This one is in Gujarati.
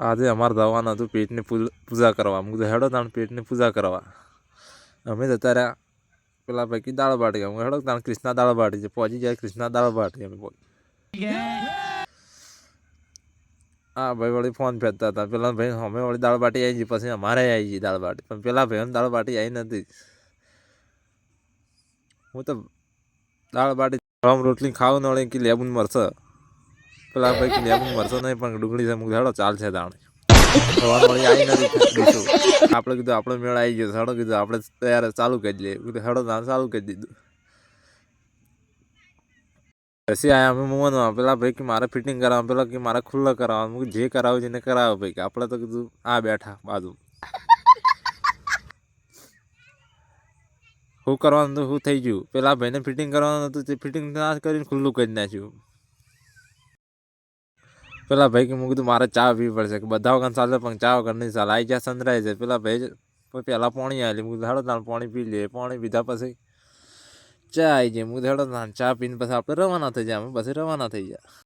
આજે અમારે જવાનું હતું પેટની પૂજા કરવા. હું તો હેડો તાણ પેટની પૂજા કરવા. અમે જતા રહ્યા પેલા પૈકી દાળ બાટી. હું હેડો તાણ કૃષ્ણા દાળ બાટી છે. પહોંચી જાય કૃષ્ણા દાળ બાટી. અમે હા ભાઈ વળી ફોન ફેરતા હતા. પેલા ભાઈ અમે વળી દાળ બાટી આવી ગઈ. પછી અમારે આવી ગઈ દાળ બાટી. પણ પેલા ભાઈ દાળ બાટી આવી નથી. હું તો દાળ બાટી રોટલી ખાવું ન વળી કે લેબુ મરશે. પેલા ભાઈ કે લેબુ મરશે નહીં પણ ડુંગળી છે. હેડો ચાલશે દાણે વળી આવી નથી દીધું. આપણે કીધું આપણો મેળ આવી ગયો. હેડો કીધું આપણે તૈયાર ચાલુ કરી દઈએ. કીધું હેડો દાણ ચાલુ કરી દીધું. પછી આયા અમે મોવાનું પેલા ભાઈ કે મારે ફિટિંગ કરાવવાનું. પેલા કે મારે ખુલ્લો કરાવવાનું. જે કરાવું છે એને કરાવો ભાઈ. કે આપણે તો કીધું આ બેઠા બાજુ શું કરવાનું હતું શું થઈ ગયું. પેલા ભાઈને ફિટિંગ કરવાનું હતું તે ફિટિંગ ના કરીને ખુલ્લું કરી નાખ્યું. પેલા ભાઈ કે હું કીધું મારે ચા પીવી પડશે. કે બધા વગર ચાલે પણ ચા વગર નહીં ચાલે. આવી જ્યાં સનરાઈઝ છે. પેલા ભાઈ પહેલાં પાણી આવેલી. હું હેડો તાણ પાણી પી લઈએ. પાણી પીધા પછી ચા આવી જાય. હું હેડો તાણ ચા પીને પછી આપણે રવાના થઈ જાય. અમે પછી રવાના થઈ ગયા.